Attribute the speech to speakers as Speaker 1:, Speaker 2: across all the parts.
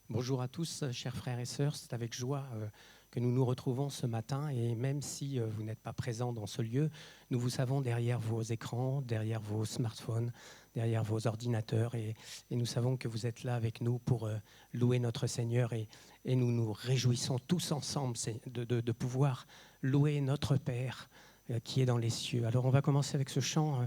Speaker 1: Bonjour à tous, chers frères et sœurs. C'est avec joie que nous nous retrouvons ce matin. Et même si vous n'êtes pas présents dans ce lieu, nous vous savons derrière vos écrans, derrière vos smartphones, derrière vos ordinateurs. Et nous savons que vous êtes là avec nous pour louer notre Seigneur. Et nous nous réjouissons tous ensemble de pouvoir louer notre Père qui est dans les cieux. Alors on va commencer avec ce chant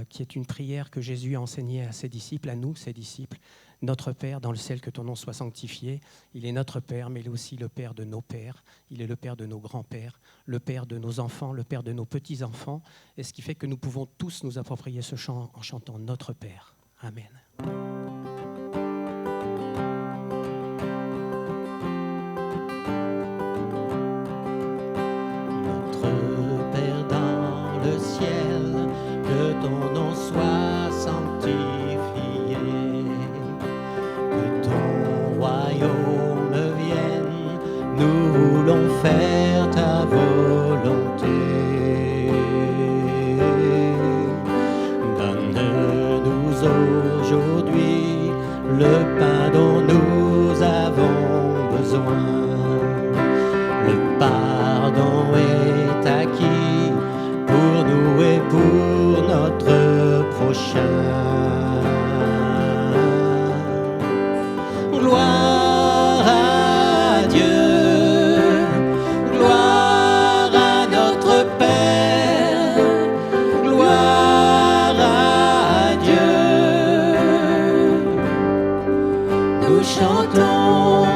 Speaker 1: qui est une prière que Jésus a enseignée à ses disciples, à nous, ses disciples. Notre Père, dans le ciel, que ton nom soit sanctifié. Il est notre Père, mais il est aussi le Père de nos pères. Il est le Père de nos grands-pères, le Père de nos enfants, le Père de nos petits-enfants. Et ce qui fait que nous pouvons tous nous approprier ce chant en chantant Notre Père. Amen.
Speaker 2: Notre Père dans le ciel, que ton nom soit sanctifié. Royaume vienne, nous voulons faire ta volonté. Donne-nous aujourd'hui le pain dont nous avons besoin. Le pardon est acquis pour nous et pour notre prochain. Gloire à Dieu, gloire à notre Père, gloire à Dieu. Nous chantons,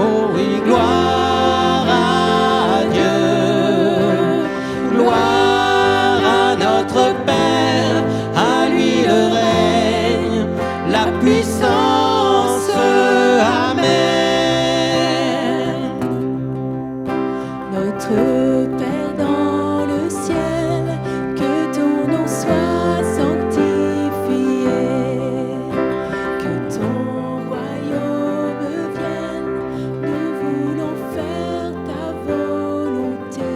Speaker 2: oh oui, gloire à Dieu, gloire à notre Père, à lui le règne, la puissance.
Speaker 3: Notre Père dans le ciel, que ton nom soit sanctifié, que ton royaume vienne, nous voulons faire ta volonté.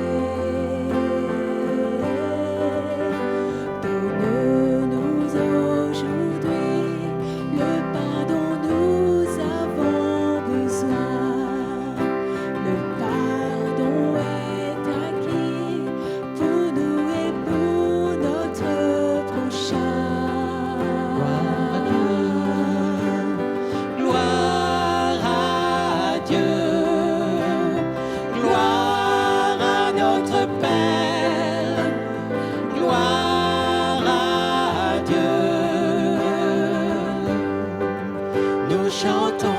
Speaker 3: Donne-nous aujourd'hui le pain dont nous avons besoin. Le pardon est acquis pour nous et pour notre prochain.
Speaker 2: Gloire à Dieu, gloire à notre Père, gloire à Dieu. Nous chantons.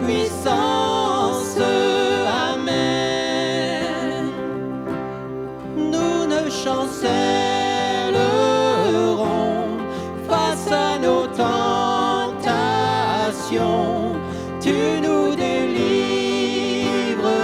Speaker 2: Puissance, amen. Nous ne chancellerons face à nos tentations. Tu nous délivres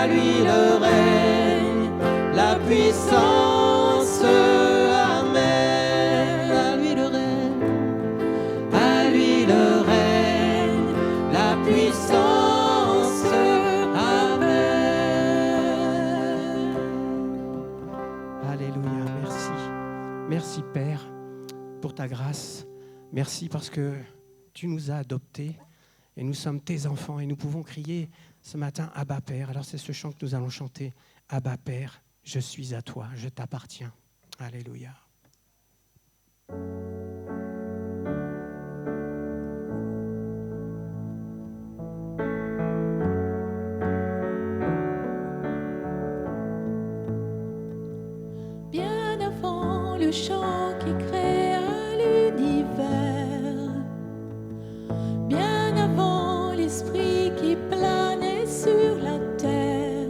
Speaker 2: à lui le règne, la puissance, amen. À lui le règne, à lui le règne, la puissance, amen.
Speaker 1: Alléluia, merci. Merci Père pour ta grâce. Merci parce que tu nous as adoptés et nous sommes tes enfants et nous pouvons crier ce matin Abba Père. Alors c'est ce chant que nous allons chanter. Abba Père, je suis à toi, je t'appartiens. Alléluia.
Speaker 3: Bien avant le chant qui créa l'univers, bien avant l'esprit qui planait sur la terre,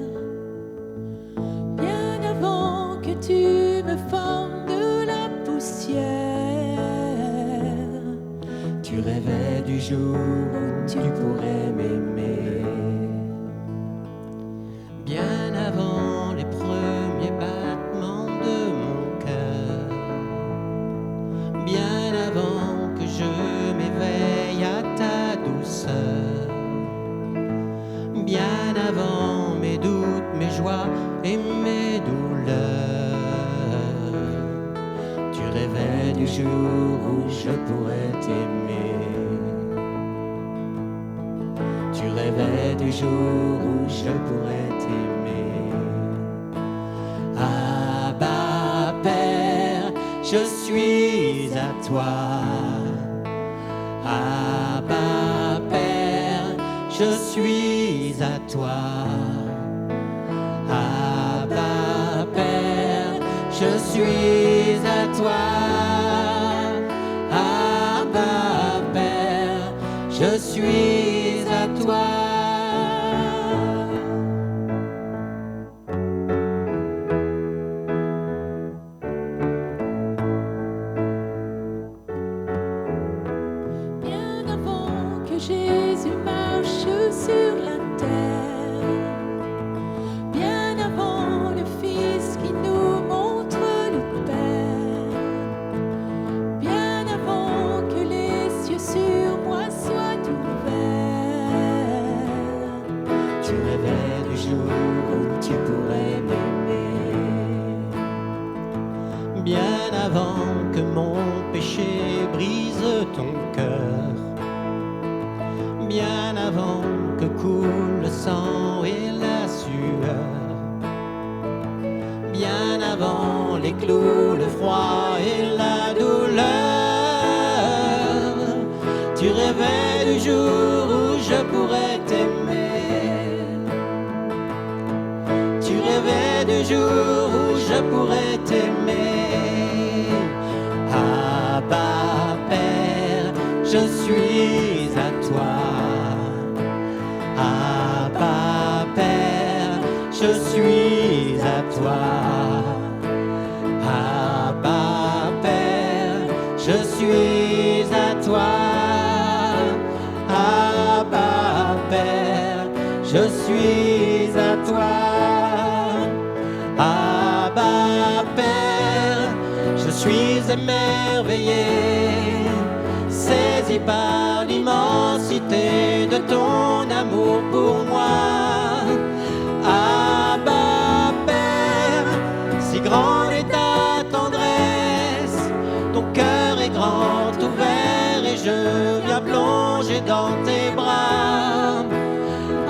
Speaker 3: bien avant que tu me formes de la poussière,
Speaker 2: Tu rêvais du jour où tu pourrais m'aimer. Bien avant les premiers battements de mon cœur, bien avant que je m'éveille à ta douceur, bien avant mes doutes, mes joies et mes douleurs, tu rêvais du jour où je pourrais t'aimer. Tu rêvais du jour où je pourrais t'aimer. Abba Père, je suis à toi. Abba Père, je suis à toi. Abba Père, je suis à toi. Abba Père, je suis à toi.
Speaker 3: bien avant que Jésus marche sur la terre, bien avant le Fils qui nous montre le Père, bien avant que les cieux sur moi soient ouverts,
Speaker 2: Tu rêvais du jour où tu pourrais m'aimer. Bien avant que mon péché brise ton cœur, bien avant que coule le sang et la sueur, bien avant les clous, le froid et la douleur, tu rêvais du jour où je pourrais t'aimer. Tu rêvais du jour où je pourrais t'aimer. Abba Père, je suis à toi. Abba Père, je suis à toi. Abba Père, je suis à toi. Abba Père, je suis à toi. Abba Père, je suis émerveillé, saisi par l'immensité de ton amour pour moi. Abba Père, si grande est ta tendresse, ton cœur est grand ouvert et je viens plonger dans tes bras.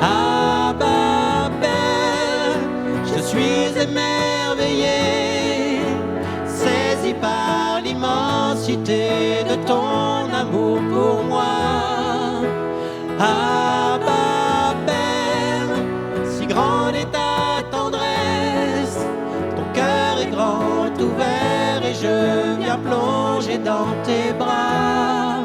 Speaker 2: Abba Père, je suis émerveillé, saisi par l'immensité de ton amour pour moi. Abba Père, si grande est ta tendresse, ton cœur est grand ouvert et je viens plonger dans tes bras.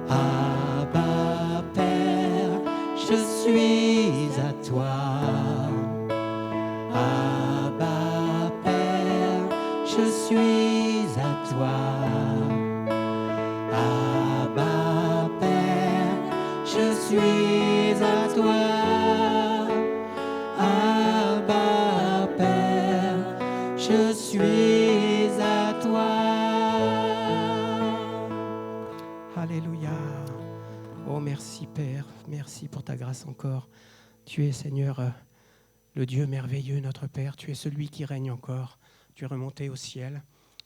Speaker 2: Abba Père, je suis à toi. Abba Père, je suis à toi. Abba Père, je suis à toi.
Speaker 1: Alléluia. Oh, merci Père, merci pour ta grâce encore. Tu es, Seigneur, le Dieu merveilleux, notre Père. Tu es celui qui règne encore. Tu es remonté au ciel.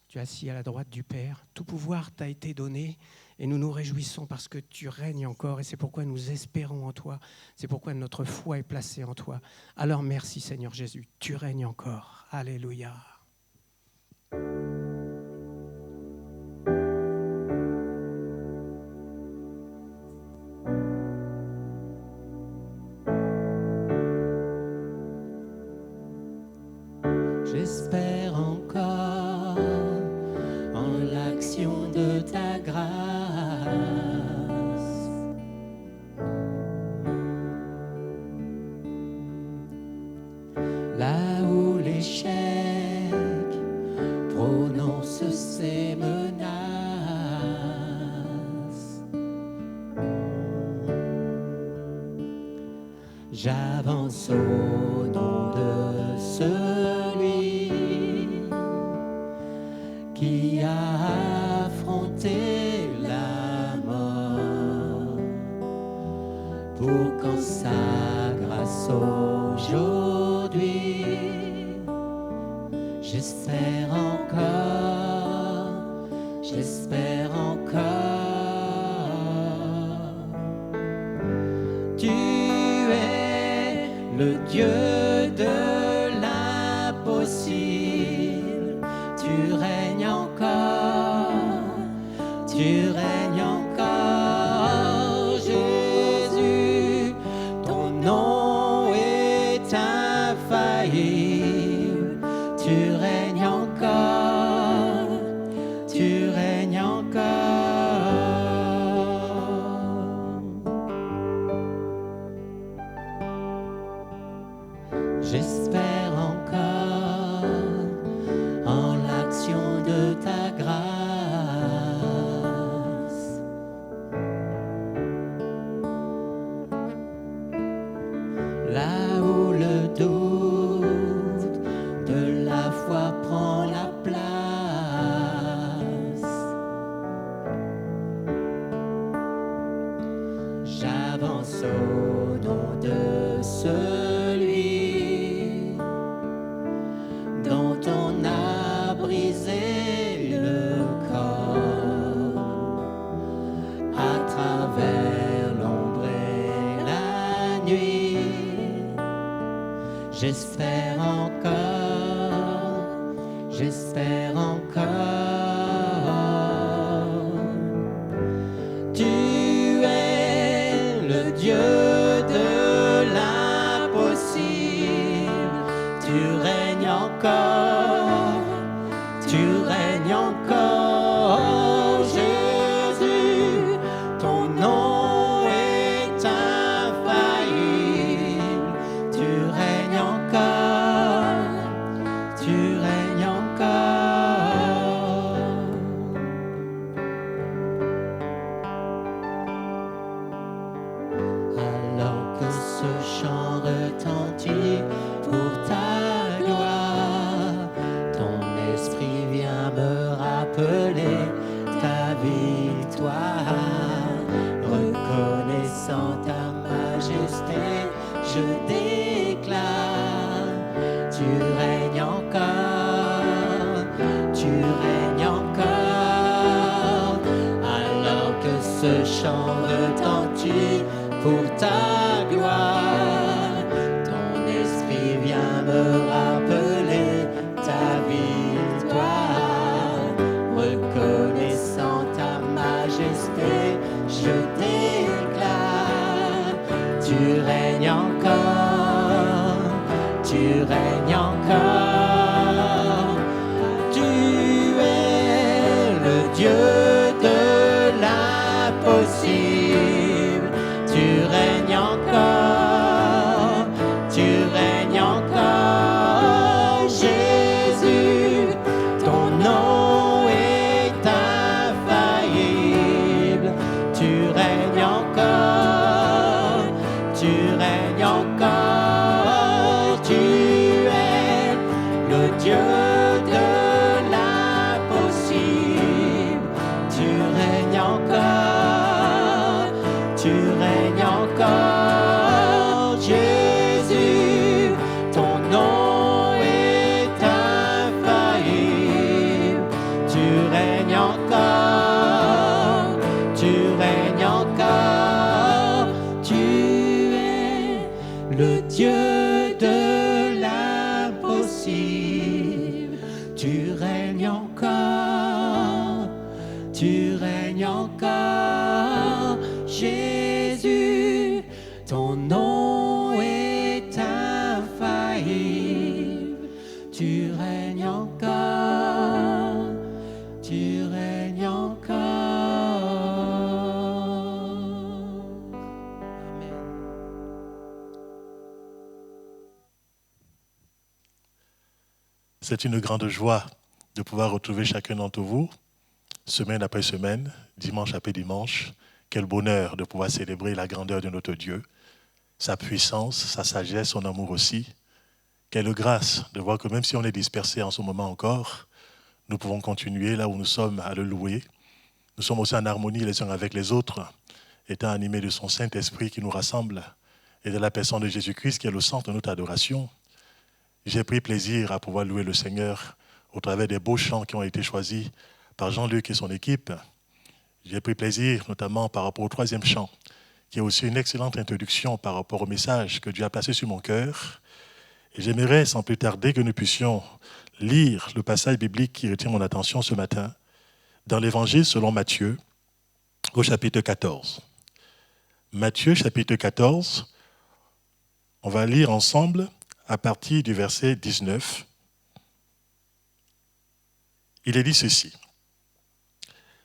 Speaker 1: Tu es assis à la droite du Père. Tout pouvoir t'a été donné et nous nous réjouissons parce que tu règnes encore et c'est pourquoi nous espérons en toi. C'est pourquoi notre foi est placée en toi. Alors merci Seigneur Jésus, tu règnes encore. Alléluia.
Speaker 2: J'espère encore en l'action de ta grâce. Là où l'échec prononce ses menaces, j'avance au nom de celui qui a affronté la mort pour qu'en sa grâce aujourd'hui j'espère encore, j'espère encore. Tu es le Dieu de l'impossible, tu règnes encore, tu règnes encore, Jésus, ton nom est infaillible, tu règnes encore, tu règnes encore. J'espère encore en l'action de ta grâce. Là où le doute de la foi prend la place, j'avance au nom de celui dont on a brisé le corps à travers l'ombre et la nuit. J'espère encore, j'espère encore. Tu es le Dieu de l'impossible, tu règnes encore, tu règnes encore, Jésus, ton nom est infaillible, tu règnes encore, tu règnes encore. Alors que ce chant retentit pour ta gloire, ton esprit vient me rappeler ta victoire. Reconnaissant ta majesté, je déclare, tu règnes encore, tu règnes encore. Alors que ce chant retentit pour ta gloire, ton esprit vient me rappeler ta victoire. Reconnaissant ta majesté, je déclare, tu règnes encore, tu règnes encore. Tu es le Dieu de l'impossible, tu règnes encore, tu règnes encore, Jésus, ton nom est infaillible, tu règnes encore, tu règnes encore, tu es tu règnes encore, tu règnes encore. Amen.
Speaker 4: C'est une grande joie de pouvoir retrouver chacun d'entre vous, semaine après semaine, dimanche après dimanche. Quel bonheur de pouvoir célébrer la grandeur de notre Dieu, sa puissance, sa sagesse, son amour aussi. Quelle grâce de voir que même si on est dispersé en ce moment encore, nous pouvons continuer là où nous sommes à le louer. Nous sommes aussi en harmonie les uns avec les autres, étant animés de son Saint-Esprit qui nous rassemble et de la personne de Jésus-Christ qui est le centre de notre adoration. J'ai pris plaisir à pouvoir louer le Seigneur au travers des beaux chants qui ont été choisis par Jean-Luc et son équipe. J'ai pris plaisir notamment par rapport au 3e chant, qui est aussi une excellente introduction par rapport au message que Dieu a placé sur mon cœur. Et j'aimerais sans plus tarder que nous puissions lire le passage biblique qui retient mon attention ce matin dans l'Évangile selon Matthieu, au chapitre 14. Matthieu, chapitre 14, on va lire ensemble à partir du verset 19. Il est dit ceci.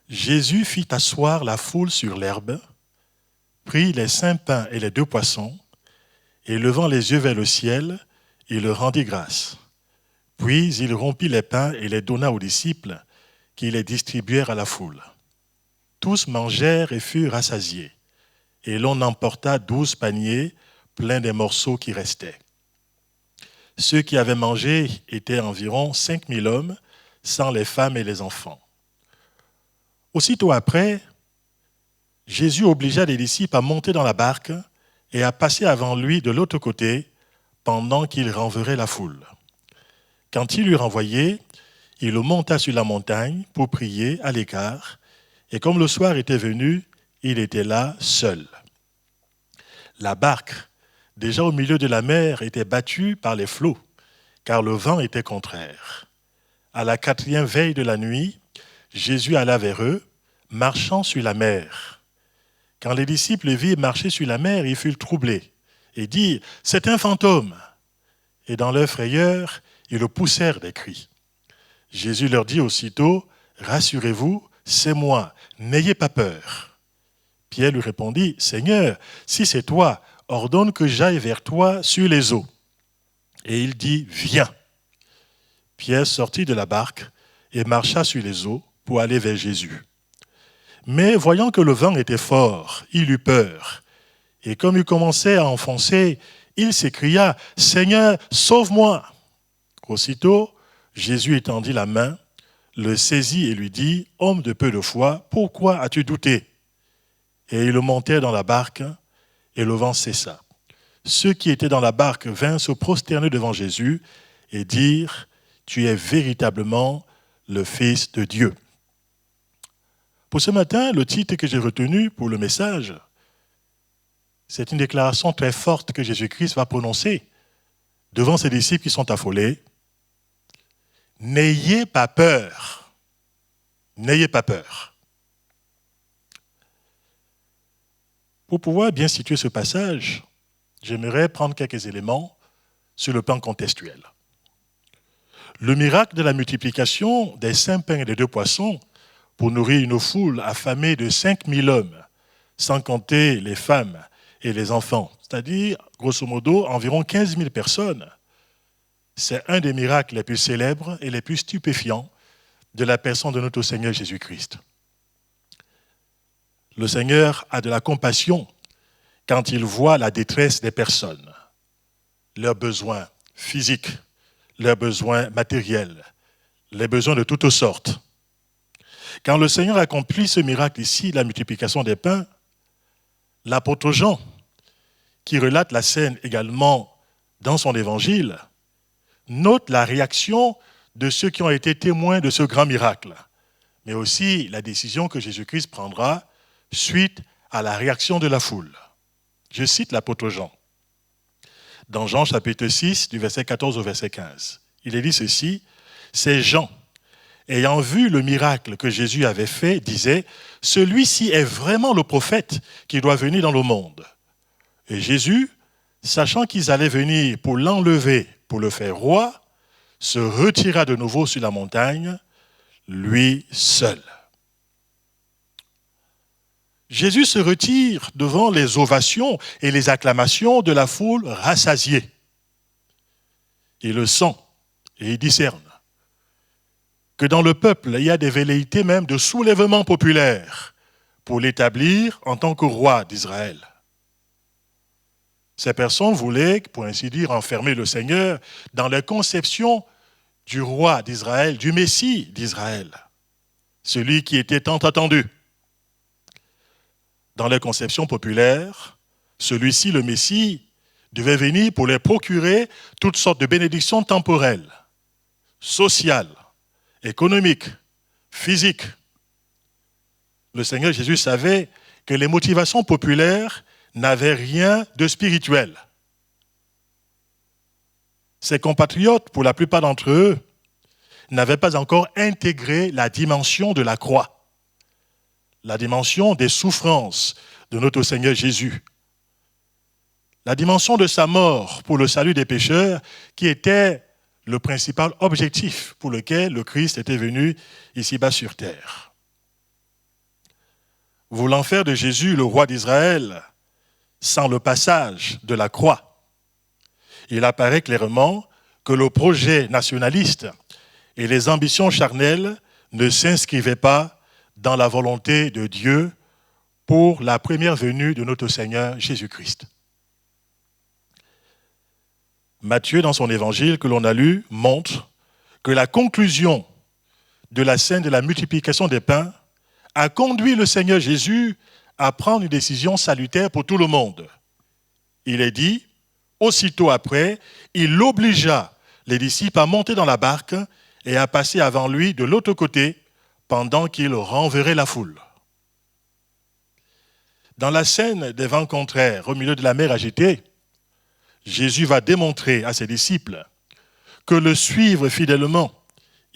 Speaker 4: Jésus fit asseoir la foule sur l'herbe, prit les 5 pains et les 2 poissons, et levant les yeux vers le ciel, il leur rendit grâce. Puis il rompit les pains et les donna aux disciples, qui les distribuèrent à la foule. Tous mangèrent et furent rassasiés, et l'on emporta 12 paniers pleins des morceaux qui restaient. Ceux qui avaient mangé étaient environ 5000 hommes, sans les femmes et les enfants. Aussitôt après, Jésus obligea les disciples à monter dans la barque et à passer avant lui de l'autre côté pendant qu'il renverrait la foule. Quand il l'eut renvoyé, il le monta sur la montagne pour prier à l'écart, et comme le soir était venu, il était là seul. La barque, déjà au milieu de la mer, était battue par les flots, car le vent était contraire. À la 4e veille de la nuit, Jésus alla vers eux, marchant sur la mer. Quand les disciples virent marcher sur la mer, ils furent troublés et dirent « C'est un fantôme !» Et dans leur frayeur, ils le poussèrent des cris. Jésus leur dit aussitôt « Rassurez-vous, c'est moi, n'ayez pas peur. » Pierre lui répondit « Seigneur, si c'est toi, ordonne que j'aille vers toi sur les eaux. » Et il dit « Viens !» Pierre sortit de la barque et marcha sur les eaux pour aller vers Jésus. Mais voyant que le vent était fort, il eut peur. Et comme il commençait à enfoncer, il s'écria « Seigneur, sauve-moi !» Aussitôt, Jésus étendit la main, le saisit et lui dit « Homme de peu de foi, pourquoi as-tu douté ?» Et ils montèrent dans la barque et le vent cessa. Ceux qui étaient dans la barque vinrent se prosterner devant Jésus et dirent « Tu es véritablement le Fils de Dieu. » Pour ce matin, le titre que j'ai retenu pour le message, c'est une déclaration très forte que Jésus-Christ va prononcer devant ses disciples qui sont affolés. N'ayez pas peur. N'ayez pas peur. Pour pouvoir bien situer ce passage, j'aimerais prendre quelques éléments sur le plan contextuel. Le miracle de la multiplication des 5 pains et des 2 poissons pour nourrir une foule affamée de 5000 hommes, sans compter les femmes et les enfants, c'est-à-dire, grosso modo, environ 15 000 personnes. C'est un des miracles les plus célèbres et les plus stupéfiants de la personne de notre Seigneur Jésus-Christ. Le Seigneur a de la compassion quand il voit la détresse des personnes, leurs besoins physiques, leurs besoins matériels, les besoins de toutes sortes. Quand le Seigneur accomplit ce miracle ici, la multiplication des pains, l'apôtre Jean, qui relate la scène également dans son évangile, note la réaction de ceux qui ont été témoins de ce grand miracle, mais aussi la décision que Jésus-Christ prendra suite à la réaction de la foule. Je cite l'apôtre Jean. Dans Jean chapitre 6, du verset 14 au verset 15. Il est dit ceci, « Ces gens, ayant vu le miracle que Jésus avait fait, disaient, « Celui-ci est vraiment le prophète qui doit venir dans le monde. » Et Jésus, sachant qu'ils allaient venir pour l'enlever, pour le faire roi, se retira de nouveau sur la montagne, lui seul. Jésus se retire devant les ovations et les acclamations de la foule rassasiée. Il le sent et il discerne que dans le peuple, il y a des velléités même de soulèvement populaire pour l'établir en tant que roi d'Israël. Ces personnes voulaient, pour ainsi dire, enfermer le Seigneur dans la conception du roi d'Israël, du Messie d'Israël, celui qui était tant attendu. Dans les conceptions populaires, celui-ci, le Messie, devait venir pour les procurer toutes sortes de bénédictions temporelles, sociales, économiques, physiques. Le Seigneur Jésus savait que les motivations populaires n'avaient rien de spirituel. Ses compatriotes, pour la plupart d'entre eux, n'avaient pas encore intégré la dimension de la croix, la dimension des souffrances de notre Seigneur Jésus, la dimension de sa mort pour le salut des pécheurs, qui était le principal objectif pour lequel le Christ était venu ici-bas sur terre. Voulant faire de Jésus le roi d'Israël sans le passage de la croix, il apparaît clairement que le projet nationaliste et les ambitions charnelles ne s'inscrivaient pas dans la volonté de Dieu pour la première venue de notre Seigneur Jésus-Christ. Matthieu, dans son évangile que l'on a lu, montre que la conclusion de la scène de la multiplication des pains a conduit le Seigneur Jésus à prendre une décision salutaire pour tout le monde. Il est dit, aussitôt après, il obligea les disciples à monter dans la barque et à passer avant lui de l'autre côté pendant qu'il renverrait la foule. Dans la scène des vents contraires au milieu de la mer agitée, Jésus va démontrer à ses disciples que le suivre fidèlement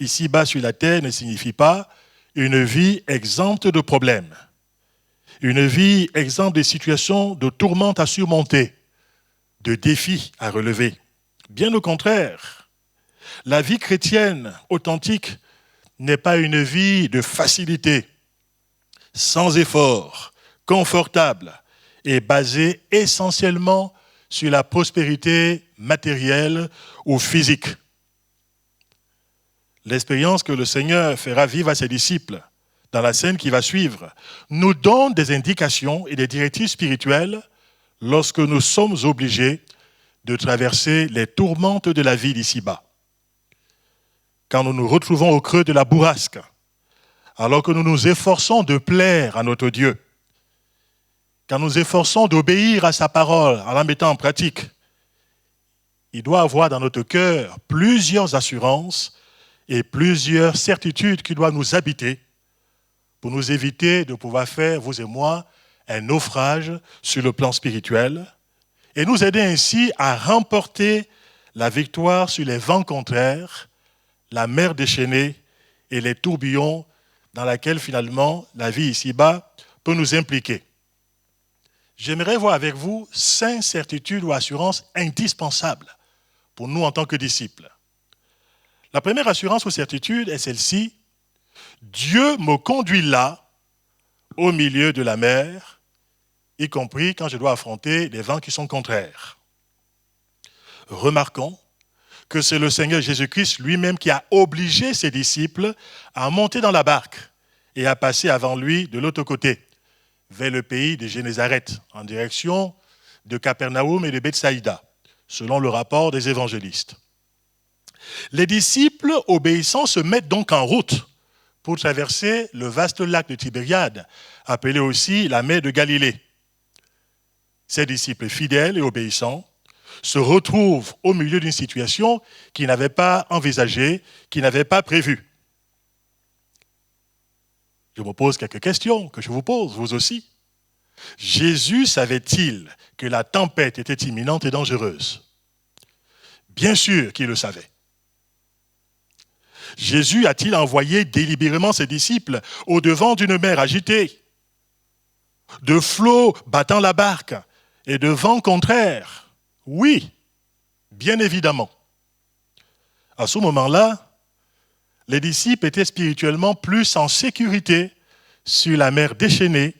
Speaker 4: ici-bas sur la terre ne signifie pas une vie exempte de problèmes, une vie exempte des situations de tourmentes à surmonter, de défis à relever. Bien au contraire, la vie chrétienne authentique n'est pas une vie de facilité, sans effort, confortable et basée essentiellement sur la prospérité matérielle ou physique. L'expérience que le Seigneur fera vivre à ses disciples dans la scène qui va suivre nous donne des indications et des directives spirituelles lorsque nous sommes obligés de traverser les tourmentes de la vie d'ici-bas. Quand nous nous retrouvons au creux de la bourrasque, alors que nous nous efforçons de plaire à notre Dieu, quand nous efforçons d'obéir à sa parole en la mettant en pratique, il doit avoir dans notre cœur plusieurs assurances et plusieurs certitudes qui doivent nous habiter pour nous éviter de pouvoir faire, vous et moi, un naufrage sur le plan spirituel et nous aider ainsi à remporter la victoire sur les vents contraires, la mer déchaînée et les tourbillons dans lesquels finalement la vie ici-bas peut nous impliquer. J'aimerais voir avec vous 5 certitudes ou assurances indispensables pour nous en tant que disciples. La première assurance ou certitude est celle-ci. Dieu me conduit là, au milieu de la mer, y compris quand je dois affronter des vents qui sont contraires. Remarquons que c'est le Seigneur Jésus-Christ lui-même qui a obligé ses disciples à monter dans la barque et à passer avant lui de l'autre côté, vers le pays de Génézareth, en direction de Capernaum et de Bethsaïda, selon le rapport des évangélistes. Les disciples obéissants se mettent donc en route pour traverser le vaste lac de Tibériade, appelé aussi la mer de Galilée. Ces disciples fidèles et obéissants se retrouvent au milieu d'une situation qu'ils n'avaient pas envisagée, qu'ils n'avaient pas prévue. Je me pose quelques questions que je vous pose, vous aussi. Jésus savait-il que la tempête était imminente et dangereuse? Bien sûr qu'il le savait. Jésus a-t-il envoyé délibérément ses disciples au-devant d'une mer agitée, de flots battant la barque et de vents contraires? Oui, bien évidemment. À ce moment-là, les disciples étaient spirituellement plus en sécurité sur la mer déchaînée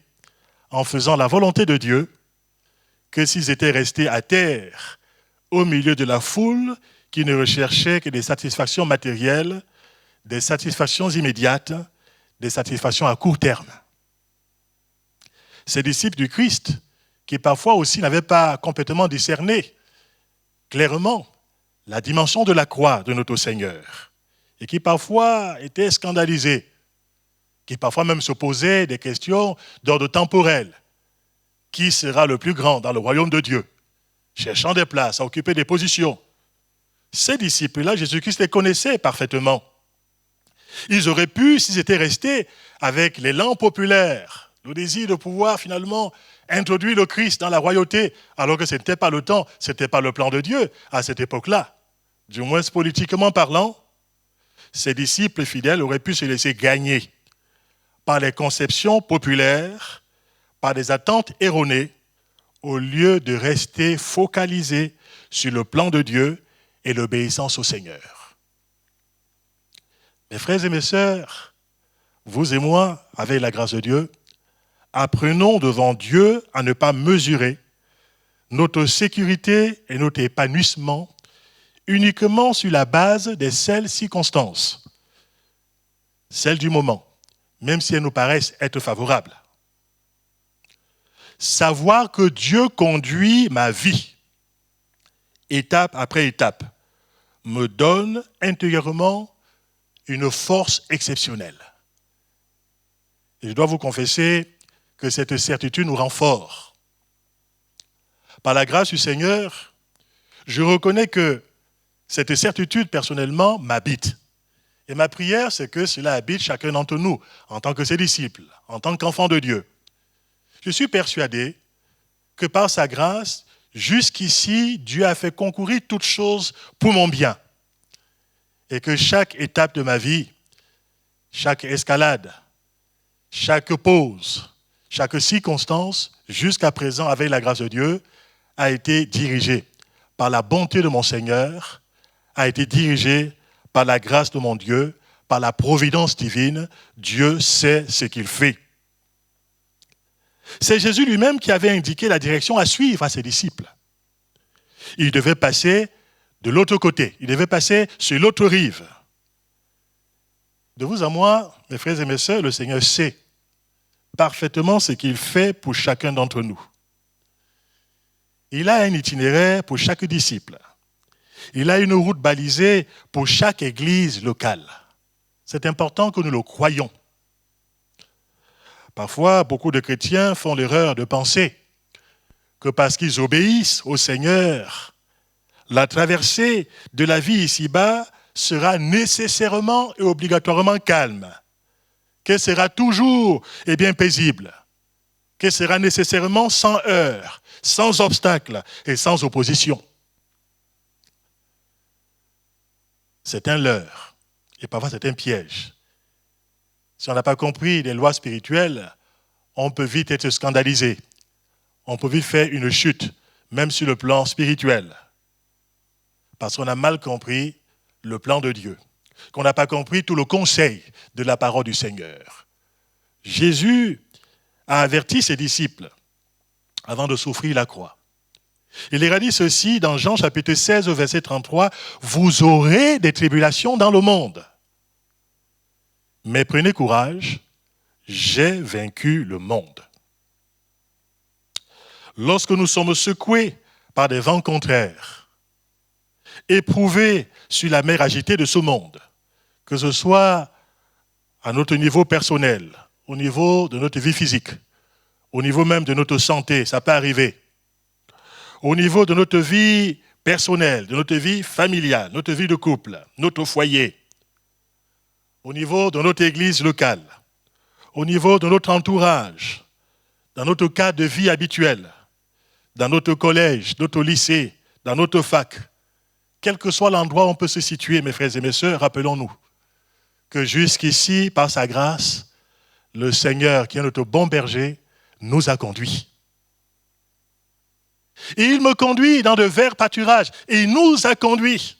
Speaker 4: en faisant la volonté de Dieu que s'ils étaient restés à terre au milieu de la foule qui ne recherchait que des satisfactions matérielles, des satisfactions immédiates, des satisfactions à court terme. Ces disciples du Christ, qui parfois aussi n'avaient pas complètement discerné clairement la dimension de la croix de notre Seigneur, et qui parfois étaient scandalisés, qui parfois même se posaient des questions d'ordre temporel. Qui sera le plus grand dans le royaume de Dieu? Cherchant des places, à occuper des positions. Ces disciples-là, Jésus-Christ les connaissait parfaitement. Ils auraient pu, s'ils étaient restés avec l'élan populaire, le désir de pouvoir finalement introduire le Christ dans la royauté, alors que ce n'était pas le temps, ce n'était pas le plan de Dieu à cette époque-là. Du moins politiquement parlant, ces disciples fidèles auraient pu se laisser gagner par les conceptions populaires, par des attentes erronées, au lieu de rester focalisés sur le plan de Dieu et l'obéissance au Seigneur. Mes frères et mes sœurs, vous et moi, avec la grâce de Dieu, apprenons devant Dieu à ne pas mesurer notre sécurité et notre épanouissement uniquement sur la base des seules circonstances, celles du moment, même si elles nous paraissent être favorables. Savoir que Dieu conduit ma vie, étape après étape, me donne intérieurement une force exceptionnelle. Et je dois vous confesser que cette certitude nous rend forts. Par la grâce du Seigneur, je reconnais que cette certitude, personnellement, m'habite. Et ma prière, c'est que cela habite chacun d'entre nous, en tant que ses disciples, en tant qu'enfants de Dieu. Je suis persuadé que par sa grâce, jusqu'ici, Dieu a fait concourir toutes choses pour mon bien. Et que chaque étape de ma vie, chaque escalade, chaque pause, chaque circonstance, jusqu'à présent, avec la grâce de Dieu, a été dirigée par la bonté de mon Seigneur, a été dirigée par la grâce de mon Dieu, par la providence divine. Dieu sait ce qu'il fait. C'est Jésus lui-même qui avait indiqué la direction à suivre à ses disciples. Il devait passer de l'autre côté, il devait passer sur l'autre rive. De vous à moi, mes frères et mes sœurs, le Seigneur sait parfaitement ce qu'il fait pour chacun d'entre nous. Il a un itinéraire pour chaque disciple. Il a une route balisée pour chaque église locale. C'est important que nous le croyions. Parfois, beaucoup de chrétiens font l'erreur de penser que parce qu'ils obéissent au Seigneur, la traversée de la vie ici-bas sera nécessairement et obligatoirement calme, qu'elle sera toujours paisible, qu'elle sera nécessairement sans heurts, sans obstacles et sans opposition. C'est un leurre et parfois c'est un piège. Si on n'a pas compris les lois spirituelles, on peut vite être scandalisé. On peut vite faire une chute, même sur le plan spirituel. Parce qu'on a mal compris le plan de Dieu. Qu'on n'a pas compris tout le conseil de la parole du Seigneur. Jésus a averti ses disciples avant de souffrir la croix. Il leur a dit ceci dans Jean chapitre 16, verset 33, « Vous aurez des tribulations dans le monde. Mais prenez courage, j'ai vaincu le monde. » Lorsque nous sommes secoués par des vents contraires, éprouvés sur la mer agitée de ce monde, que ce soit à notre niveau personnel, au niveau de notre vie physique, au niveau même de notre santé, ça peut arriver, au niveau de notre vie personnelle, de notre vie familiale, notre vie de couple, notre foyer, au niveau de notre église locale, au niveau de notre entourage, dans notre cadre de vie habituel, dans notre collège, notre lycée, dans notre fac, quel que soit l'endroit où on peut se situer, mes frères et mes sœurs, rappelons-nous que jusqu'ici, par sa grâce, le Seigneur, qui est notre bon berger, nous a conduits. Et il me conduit dans de verts pâturages. Et il nous a conduits.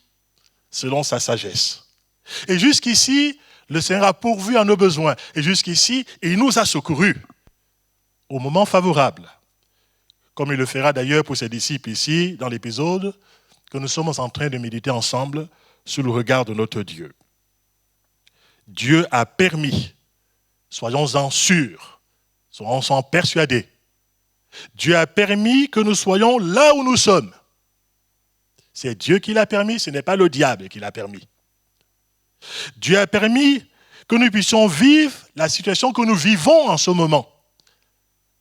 Speaker 4: selon sa sagesse. Et jusqu'ici, le Seigneur a pourvu à nos besoins. Et jusqu'ici, il nous a secourus au moment favorable. Comme il le fera d'ailleurs pour ses disciples ici, dans l'épisode que nous sommes en train de méditer ensemble sous le regard de notre Dieu. Dieu a permis, soyons-en sûrs, soyons-en persuadés. Dieu a permis que nous soyons là où nous sommes. C'est Dieu qui l'a permis, ce n'est pas le diable qui l'a permis. Dieu a permis que nous puissions vivre la situation que nous vivons en ce moment.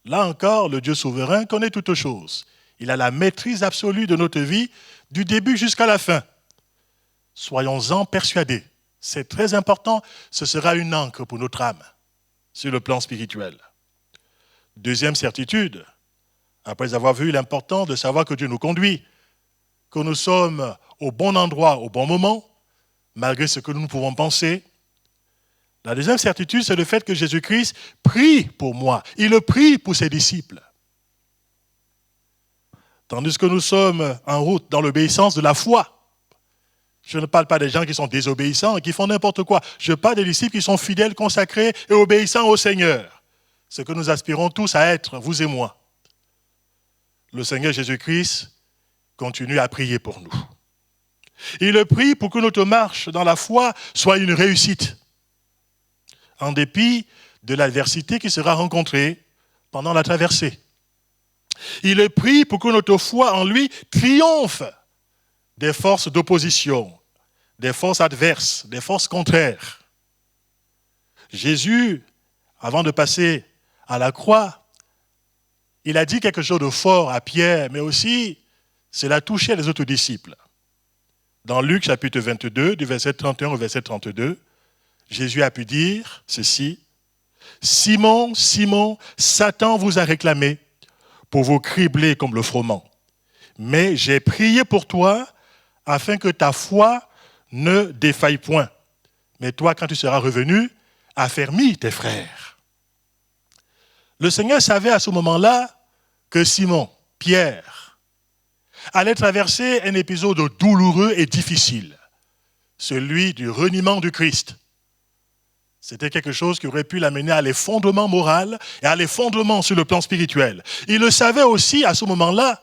Speaker 4: Là encore, le Dieu souverain connaît toutes choses. Il a la maîtrise absolue de notre vie, du début jusqu'à la fin. Soyons-en persuadés. C'est très important, ce sera une ancre pour notre âme, sur le plan spirituel. Deuxième certitude, après avoir vu l'importance de savoir que Dieu nous conduit, que nous sommes au bon endroit, au bon moment, malgré ce que nous pouvons penser. La deuxième certitude, c'est le fait que Jésus-Christ prie pour moi. Il le prie pour ses disciples. Tandis que nous sommes en route dans l'obéissance de la foi. Je ne parle pas des gens qui sont désobéissants et qui font n'importe quoi. Je parle des disciples qui sont fidèles, consacrés et obéissants au Seigneur. Ce que nous aspirons tous à être, vous et moi. Le Seigneur Jésus-Christ continue à prier pour nous. Il le prie pour que notre marche dans la foi soit une réussite, en dépit de l'adversité qui sera rencontrée pendant la traversée. Il le prie pour que notre foi en lui triomphe des forces d'opposition, des forces adverses, des forces contraires. Jésus, avant de passer à la croix, il a dit quelque chose de fort à Pierre, mais aussi, cela touchait les autres disciples. Dans Luc chapitre 22, du verset 31 au verset 32, Jésus a pu dire ceci, « Simon, Simon, Satan vous a réclamé pour vous cribler comme le froment. Mais j'ai prié pour toi afin que ta foi ne défaille point. Mais toi, quand tu seras revenu, affermis tes frères. » Le Seigneur savait à ce moment-là que Simon, Pierre, allait traverser un épisode douloureux et difficile, celui du reniement du Christ. C'était quelque chose qui aurait pu l'amener à l'effondrement moral et à l'effondrement sur le plan spirituel. Il le savait aussi à ce moment-là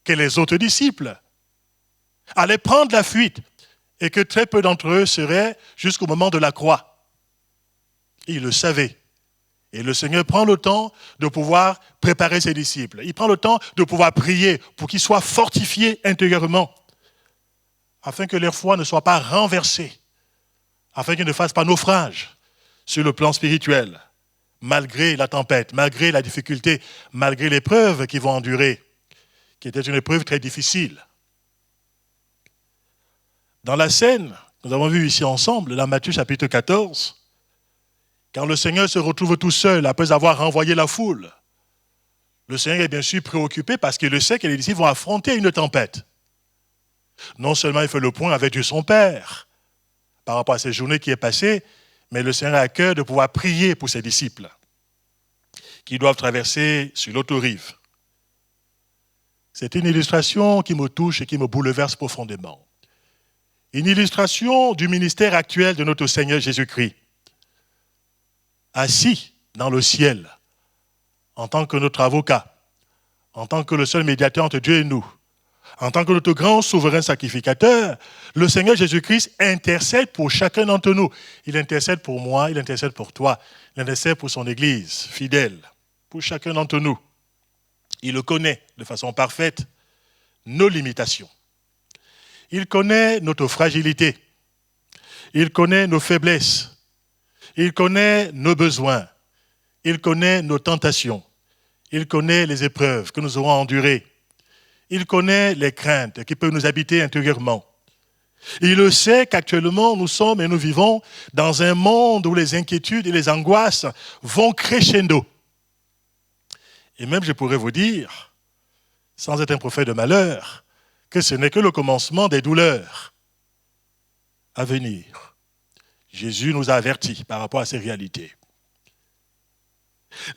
Speaker 4: que les autres disciples allaient prendre la fuite et que très peu d'entre eux seraient jusqu'au moment de la croix. Il le savait. Et le Seigneur prend le temps de pouvoir préparer ses disciples. Il prend le temps de pouvoir prier pour qu'ils soient fortifiés intérieurement, afin que leur foi ne soit pas renversée, afin qu'ils ne fassent pas naufrage sur le plan spirituel, malgré la tempête, malgré la difficulté, malgré l'épreuve qu'ils vont endurer, qui était une épreuve très difficile. Dans la scène que nous avons vue ici ensemble, dans Matthieu chapitre 14, quand le Seigneur se retrouve tout seul après avoir renvoyé la foule, le Seigneur est bien sûr préoccupé parce qu'il le sait que les disciples vont affronter une tempête. Non seulement il fait le point avec Dieu son Père par rapport à cette journée qui est passée, mais le Seigneur a à cœur de pouvoir prier pour ses disciples qui doivent traverser sur l'autre rive. C'est une illustration qui me touche et qui me bouleverse profondément. Une illustration du ministère actuel de notre Seigneur Jésus-Christ, assis dans le ciel, en tant que notre avocat, en tant que le seul médiateur entre Dieu et nous, en tant que notre grand souverain sacrificateur, le Seigneur Jésus-Christ intercède pour chacun d'entre nous. Il intercède pour moi, il intercède pour toi, il intercède pour son Église fidèle, pour chacun d'entre nous. Il le connaît de façon parfaite, nos limitations. Il connaît notre fragilité. Il connaît nos faiblesses. Il connaît nos besoins. Il connaît nos tentations. Il connaît les épreuves que nous aurons endurées. Il connaît les craintes qui peuvent nous habiter intérieurement. Il le sait qu'actuellement nous sommes et nous vivons dans un monde où les inquiétudes et les angoisses vont crescendo. Et même je pourrais vous dire, sans être un prophète de malheur, que ce n'est que le commencement des douleurs à venir. Jésus nous a avertis par rapport à ces réalités.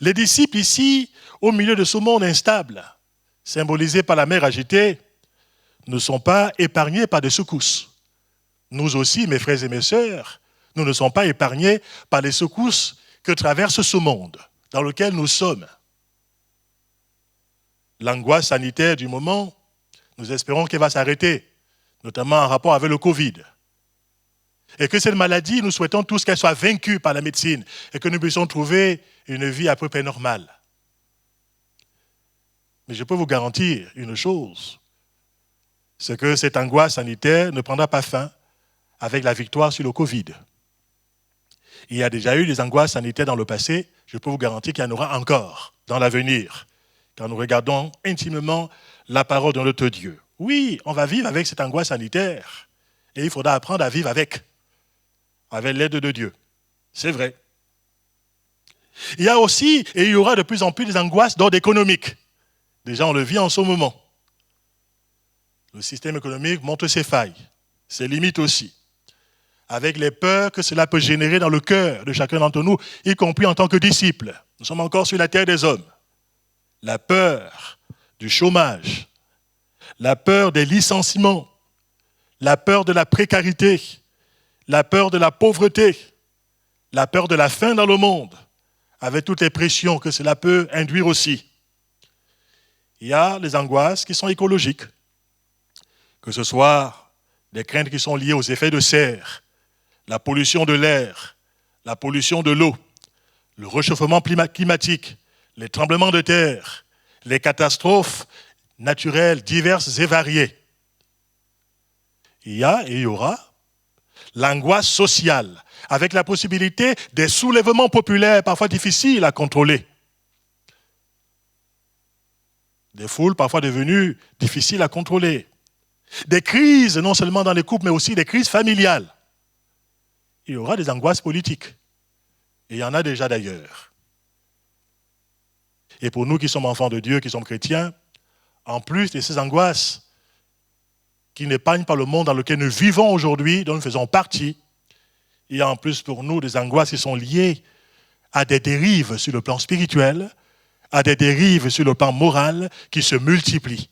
Speaker 4: Les disciples ici, au milieu de ce monde instable, symbolisé par la mer agitée, ne sont pas épargnés par des secousses. nous aussi, mes frères et mes sœurs, nous ne sommes pas épargnés par les secousses que traverse ce monde dans lequel nous sommes. L'angoisse sanitaire du moment, nous espérons qu'elle va s'arrêter, notamment en rapport avec le Covid. Et que cette maladie, nous souhaitons tous qu'elle soit vaincue par la médecine et que nous puissions trouver une vie à peu près normale. Mais je peux vous garantir une chose, c'est que cette angoisse sanitaire ne prendra pas fin avec la victoire sur le Covid. Il y a déjà eu des angoisses sanitaires dans le passé, je peux vous garantir qu'il y en aura encore dans l'avenir, quand nous regardons intimement la parole de notre Dieu. Oui, on va vivre avec cette angoisse sanitaire, et il faudra apprendre à vivre avec l'aide de Dieu. C'est vrai. Il y a aussi, et il y aura de plus en plus des angoisses d'ordre économique. Déjà, on le vit en ce moment. Le système économique montre ses failles, ses limites aussi, avec les peurs que cela peut générer dans le cœur de chacun d'entre nous, y compris en tant que disciples. Nous sommes encore sur la terre des hommes. La peur du chômage, la peur des licenciements, la peur de la précarité, la peur de la pauvreté, la peur de la faim dans le monde, avec toutes les pressions que cela peut induire aussi. Il y a les angoisses qui sont écologiques, que ce soit des craintes qui sont liées aux effets de serre, la pollution de l'air, la pollution de l'eau, le réchauffement climatique, les tremblements de terre, les catastrophes naturelles diverses et variées. Il y a et il y aura l'angoisse sociale, avec la possibilité des soulèvements populaires parfois difficiles à contrôler. Des foules parfois devenues difficiles à contrôler. Des crises, non seulement dans les couples, mais aussi des crises familiales. Il y aura des angoisses politiques. Et il y en a déjà d'ailleurs. Et pour nous qui sommes enfants de Dieu, qui sommes chrétiens, en plus de ces angoisses qui n'épargnent pas le monde dans lequel nous vivons aujourd'hui, dont nous faisons partie, il y a en plus pour nous des angoisses qui sont liées à des dérives sur le plan spirituel, à des dérives sur le plan moral qui se multiplient.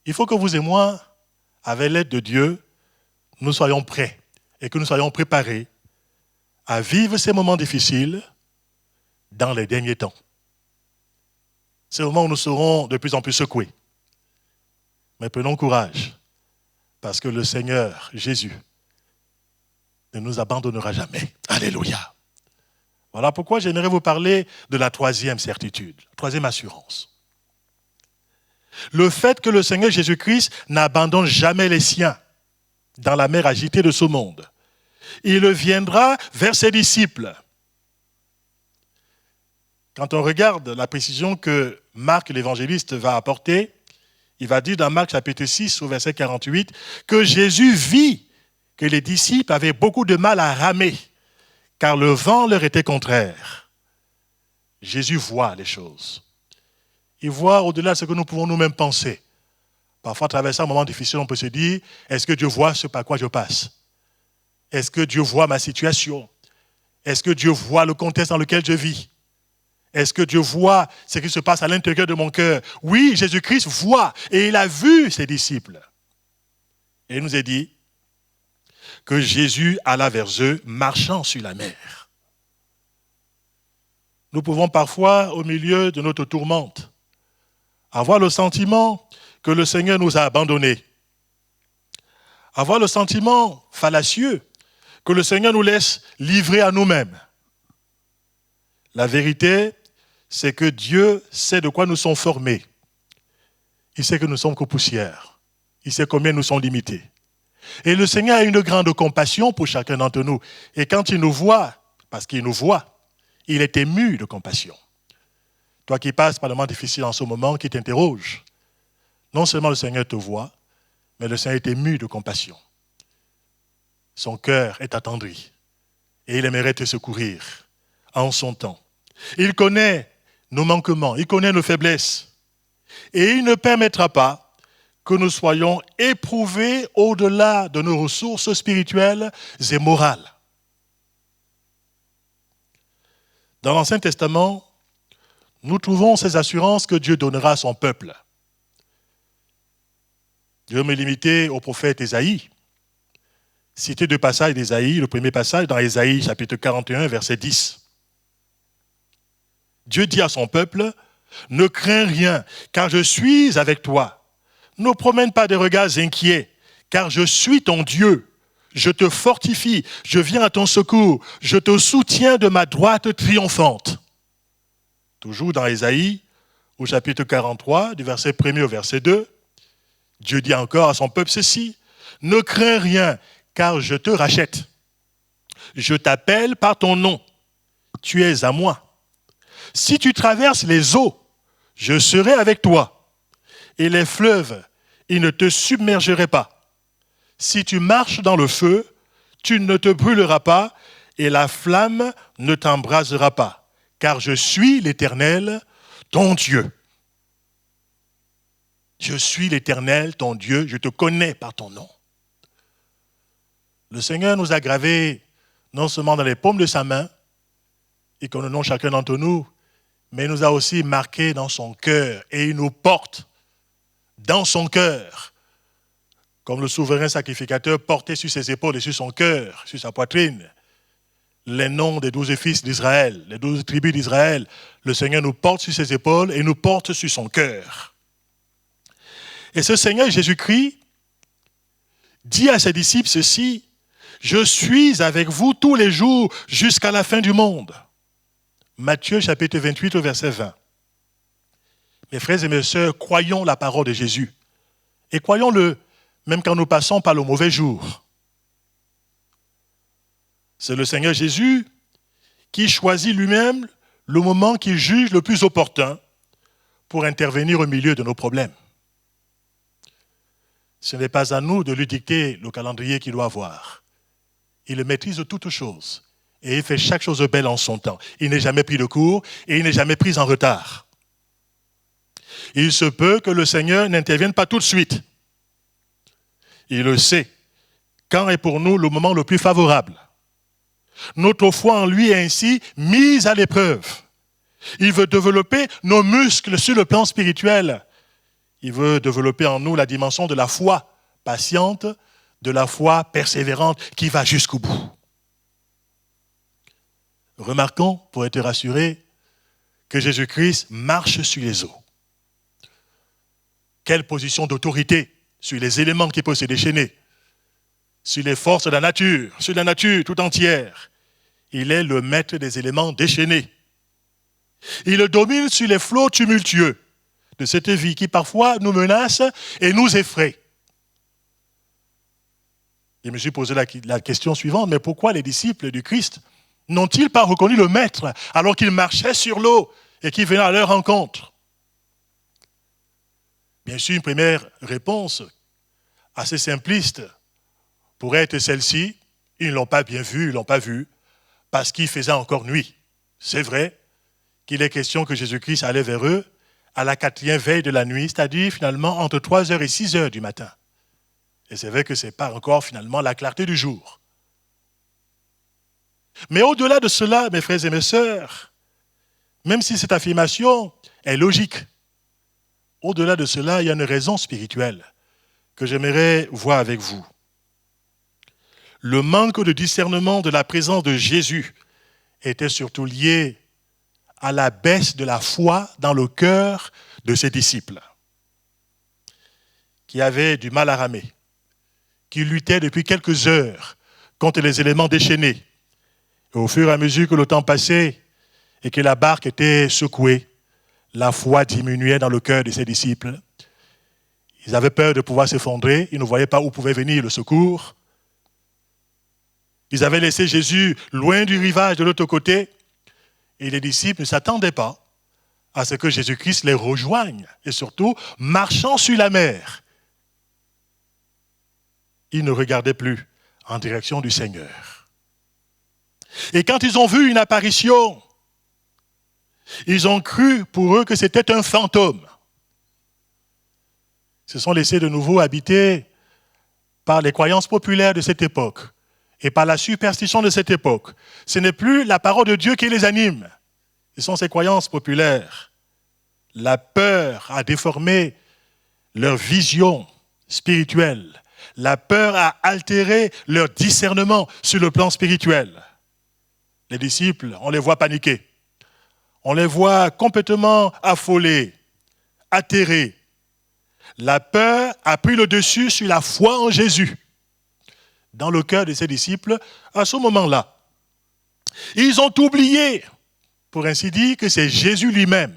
Speaker 4: Il faut que vous et moi, avec l'aide de Dieu, nous soyons prêts et que nous soyons préparés à vivre ces moments difficiles dans les derniers temps. C'est le moment où nous serons de plus en plus secoués. Mais prenons courage, parce que le Seigneur Jésus ne nous abandonnera jamais. Alléluia. Voilà pourquoi j'aimerais vous parler de la troisième certitude, la troisième assurance. Le fait que le Seigneur Jésus-Christ n'abandonne jamais les siens dans la mer agitée de ce monde. Il viendra vers ses disciples. Quand on regarde la précision que Marc l'évangéliste va apporter, il va dire dans Marc chapitre 6 au verset 48 que Jésus vit que les disciples avaient beaucoup de mal à ramer car le vent leur était contraire. Jésus voit les choses. Il voit au-delà de ce que nous pouvons nous-mêmes penser. Parfois, à travers un moment difficile, on peut se dire, est-ce que Dieu voit ce par quoi je passe? Est-ce que Dieu voit ma situation? Est-ce que Dieu voit le contexte dans lequel je vis? Est-ce que Dieu voit ce qui se passe à l'intérieur de mon cœur? Oui, Jésus-Christ voit et il a vu ses disciples. Et il nous est dit que Jésus alla vers eux marchant sur la mer. Nous pouvons parfois, au milieu de notre tourmente, avoir le sentiment que le Seigneur nous a abandonnés. Avoir le sentiment fallacieux que le Seigneur nous laisse livrer à nous-mêmes. La vérité, c'est que Dieu sait de quoi nous sommes formés. Il sait que nous sommes que poussière. Il sait combien nous sommes limités. Et le Seigneur a une grande compassion pour chacun d'entre nous. Et quand il nous voit, parce qu'il nous voit, il est ému de compassion. Toi qui passes par le moment difficile en ce moment, qui t'interroge, non seulement le Seigneur te voit, mais le Seigneur est ému de compassion. Son cœur est attendri. Et il aimerait te secourir en son temps. Il connaît nos manquements, il connaît nos faiblesses. Et il ne permettra pas que nous soyons éprouvés au-delà de nos ressources spirituelles et morales. Dans l'Ancien Testament, nous trouvons ces assurances que Dieu donnera à son peuple. Je vais me limiter au prophète Ésaïe, citer deux passages d'Ésaïe. Le premier passage dans Ésaïe chapitre 41, verset 10. Dieu dit à son peuple, « Ne crains rien, car je suis avec toi. Ne promène pas des regards inquiets, car je suis ton Dieu. Je te fortifie, je viens à ton secours, je te soutiens de ma droite triomphante. » Toujours dans Ésaïe, au chapitre 43, du verset 1er au verset 2, Dieu dit encore à son peuple ceci, « Ne crains rien, car je te rachète. Je t'appelle par ton nom. Tu es à moi. Si tu traverses les eaux, je serai avec toi. Et les fleuves, ils ne te submergeraient pas. Si tu marches dans le feu, tu ne te brûleras pas, et la flamme ne t'embrasera pas. Car je suis l'Éternel, ton Dieu. Je suis l'Éternel, ton Dieu, je te connais par ton nom. Le Seigneur nous a gravés non seulement dans les paumes de sa main, et que nous connaissons chacun d'entre nous, mais il nous a aussi marqués dans son cœur, et il nous porte dans son cœur, comme le souverain sacrificateur portait sur ses épaules et sur son cœur, sur sa poitrine, les noms des 12 fils d'Israël, les 12 tribus d'Israël. Le Seigneur nous porte sur ses épaules et nous porte sur son cœur. Et ce Seigneur Jésus-Christ dit à ses disciples ceci, « Je suis avec vous tous les jours jusqu'à la fin du monde. » Matthieu chapitre 28 au verset 20. Mes frères et mes sœurs, croyons la parole de Jésus. Et croyons-le, même quand nous passons par le mauvais jour. C'est le Seigneur Jésus qui choisit lui-même le moment qu'il juge le plus opportun pour intervenir au milieu de nos problèmes. Ce n'est pas à nous de lui dicter le calendrier qu'il doit avoir. Il maîtrise toutes choses et il fait chaque chose belle en son temps. Il n'est jamais pris de court et il n'est jamais pris en retard. Il se peut que le Seigneur n'intervienne pas tout de suite. Il le sait. Quand est pour nous le moment le plus favorable? Notre foi en lui est ainsi mise à l'épreuve. Il veut développer nos muscles sur le plan spirituel. Il veut développer en nous la dimension de la foi patiente, de la foi persévérante qui va jusqu'au bout. Remarquons, pour être rassurés, que Jésus-Christ marche sur les eaux. Quelle position d'autorité sur les éléments qui peuvent se déchaîner, sur les forces de la nature, sur la nature tout entière. Il est le maître des éléments déchaînés. Il domine sur les flots tumultueux de cette vie qui parfois nous menace et nous effraie. Je me suis posé la question suivante, mais pourquoi les disciples du Christ n'ont-ils pas reconnu le Maître alors qu'il marchait sur l'eau et qu'il venait à leur rencontre? Bien sûr, une première réponse assez simpliste pourrait être celle-ci. Ils ne l'ont pas bien vu, ils ne l'ont pas vu, parce qu'il faisait encore nuit. C'est vrai qu'il est question que Jésus-Christ allait vers eux à la 4e veille de la nuit, c'est-à-dire finalement entre 3h et 6h du matin. Et c'est vrai que ce n'est pas encore finalement la clarté du jour. Mais au-delà de cela, mes frères et mes sœurs, même si cette affirmation est logique, au-delà de cela, il y a une raison spirituelle que j'aimerais voir avec vous. Le manque de discernement de la présence de Jésus était surtout lié à la baisse de la foi dans le cœur de ses disciples, qui avaient du mal à ramer, qui luttaient depuis quelques heures contre les éléments déchaînés. Et au fur et à mesure que le temps passait et que la barque était secouée, la foi diminuait dans le cœur de ses disciples. Ils avaient peur de pouvoir s'effondrer, ils ne voyaient pas où pouvait venir le secours. Ils avaient laissé Jésus loin du rivage de l'autre côté, et les disciples ne s'attendaient pas à ce que Jésus-Christ les rejoigne, et surtout, marchant sur la mer. Ils ne regardaient plus en direction du Seigneur. Et quand ils ont vu une apparition, ils ont cru pour eux que c'était un fantôme. Ils se sont laissés de nouveau habiter par les croyances populaires de cette époque et par la superstition de cette époque. Ce n'est plus la parole de Dieu qui les anime. Ce sont ces croyances populaires. La peur a déformé leur vision spirituelle. La peur a altéré leur discernement sur le plan spirituel. Les disciples, on les voit paniquer. On les voit complètement affolés, atterrés. La peur a pris le dessus sur la foi en Jésus. Dans le cœur de ces disciples, à ce moment-là, ils ont oublié, pour ainsi dire, que c'est Jésus lui-même